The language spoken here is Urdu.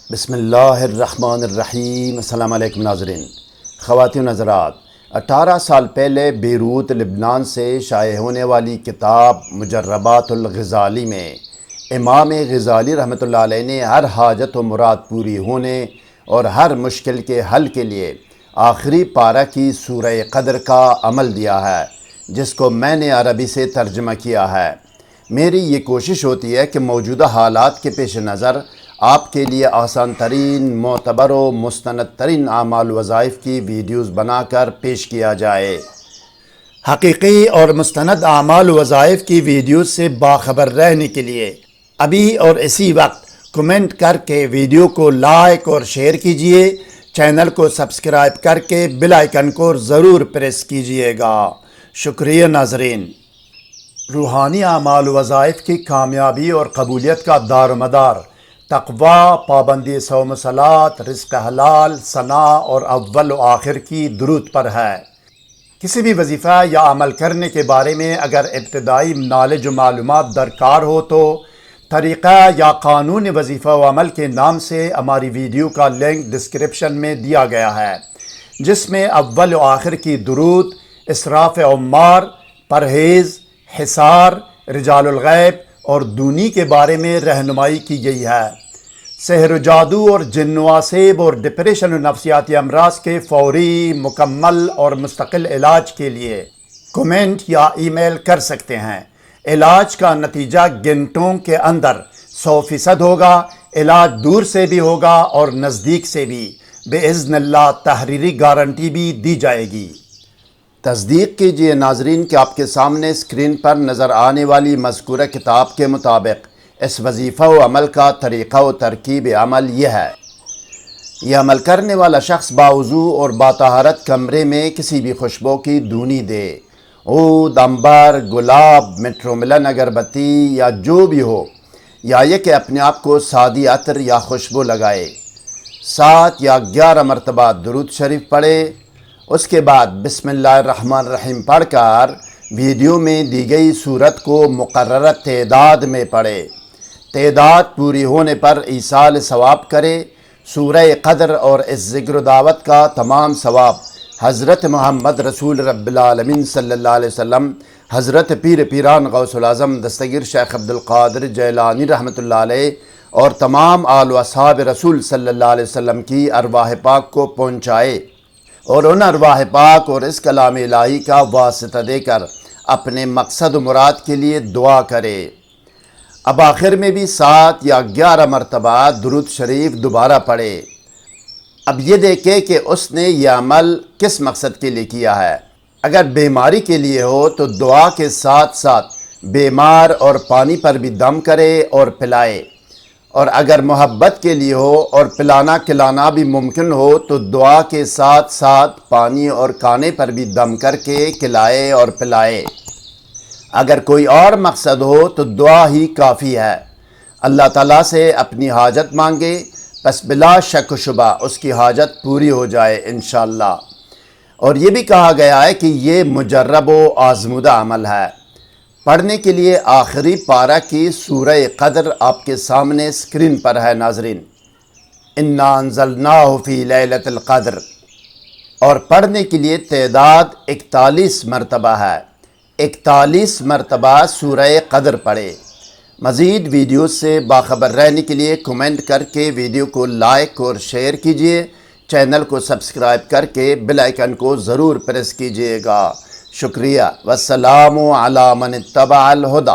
بسم اللہ الرحمن الرحیم۔ السلام علیکم ناظرین، خواتین حضرات، 18 سال پہلے بیروت لبنان سے شائع ہونے والی کتاب مجربات الغزالی میں امام غزالی رحمۃ اللہ علیہ نے ہر حاجت و مراد پوری ہونے اور ہر مشکل کے حل کے لیے آخری پارہ کی سورہ قدر کا عمل دیا ہے، جس کو میں نے عربی سے ترجمہ کیا ہے۔ میری یہ کوشش ہوتی ہے کہ موجودہ حالات کے پیش نظر آپ کے لیے آسان ترین، معتبر و مستند ترین اعمال وظائف کی ویڈیوز بنا کر پیش کیا جائے۔ حقیقی اور مستند اعمال وظائف کی ویڈیوز سے باخبر رہنے کے لیے ابھی اور اسی وقت کمنٹ کر کے ویڈیو کو لائک اور شیئر کیجئے، چینل کو سبسکرائب کر کے بیل آئیکن کو ضرور پریس کیجئے گا۔ شکریہ ناظرین۔ روحانی اعمال وظائف کی کامیابی اور قبولیت کا دار و مدار تقویٰ، پابندی صوم و صلاۃ، رزق حلال، ثناء اور اول و آخر کی درود پر ہے۔ کسی بھی وظیفہ یا عمل کرنے کے بارے میں اگر ابتدائی نالج و معلومات درکار ہو تو طریقہ یا قانون وظیفہ و عمل کے نام سے ہماری ویڈیو کا لنک ڈسکرپشن میں دیا گیا ہے، جس میں اول و آخر کی درود، اسراف عمار، پرہیز، حصار، رجال الغیب اور دونی کے بارے میں رہنمائی کی گئی ہے۔ سحر و جادو اور جن و عصیب اور ڈپریشن و نفسیاتی امراض کے فوری، مکمل اور مستقل علاج کے لیے کمنٹ یا ای میل کر سکتے ہیں۔ علاج کا نتیجہ گھنٹوں کے اندر 100% ہوگا۔ علاج دور سے بھی ہوگا اور نزدیک سے بھی، باذن اللہ تحریری گارنٹی بھی دی جائے گی۔ تصدیق کیجئے ناظرین کہ آپ کے سامنے اسکرین پر نظر آنے والی مذکورہ کتاب کے مطابق اس وظیفہ و عمل کا طریقہ و ترکیب عمل یہ ہے۔ یہ عمل کرنے والا شخص باوضو اور باطہارت کمرے میں کسی بھی خوشبو کی دونی دے، عود، عنبر، گلاب، میٹروملن اگربتی یا جو بھی ہو، یا یہ کہ اپنے آپ کو سادی عطر یا خوشبو لگائے، 7 یا 11 مرتبہ درود شریف پڑھے۔ اس کے بعد بسم اللہ الرحمن الرحیم پڑھ کر ویڈیو میں دی گئی صورت کو مقررہ تعداد میں پڑھے۔ تعداد پوری ہونے پر ایصال ثواب کرے۔ سورہ قدر اور اس ذکر و دعوت کا تمام ثواب حضرت محمد رسول رب العالمین صلی اللہ علیہ وسلم، حضرت پیر پیران غوث العظم دستگیر شیخ عبدالقادر جیلانی رحمۃ اللہ علیہ اور تمام آل و اصحاب رسول صلی اللہ علیہ وسلم کی ارواح پاک کو پہنچائے، اور ان ارواح پاک اور اس کلام الہی کا واسطہ دے کر اپنے مقصد و مراد کے لیے دعا کرے۔ اب آخر میں بھی 7 یا 11 مرتبہ درود شریف دوبارہ پڑھے۔ اب یہ دیکھے کہ اس نے یہ عمل کس مقصد کے لیے کیا ہے۔ اگر بیماری کے لیے ہو تو دعا کے ساتھ ساتھ بیمار اور پانی پر بھی دم کرے اور پلائے، اور اگر محبت کے لیے ہو اور پلانا کھلانا بھی ممکن ہو تو دعا کے ساتھ ساتھ پانی اور کھانے پر بھی دم کر کے کھلائے اور پلائے۔ اگر کوئی اور مقصد ہو تو دعا ہی کافی ہے۔ اللہ تعالیٰ سے اپنی حاجت مانگے، پس بلا شک و شبہ اس کی حاجت پوری ہو جائے انشاءاللہ۔ اور یہ بھی کہا گیا ہے کہ یہ مجرب و آزمودہ عمل ہے۔ پڑھنے کے لیے آخری پارہ کی سورہ قدر آپ کے سامنے اسکرین پر ہے ناظرین۔ انا انزلناہ فی لیلۃ القدر، اور پڑھنے کے لیے تعداد 41 مرتبہ ہے۔ 41 مرتبہ سورہ قدر پڑھے۔ مزید ویڈیوز سے باخبر رہنے کے لیے کمنٹ کر کے ویڈیو کو لائک اور شیئر کیجئے، چینل کو سبسکرائب کر کے بیل آئیکن کو ضرور پریس کیجئے گا۔ شکریہ۔ والسلام علی من اتبع الہدی۔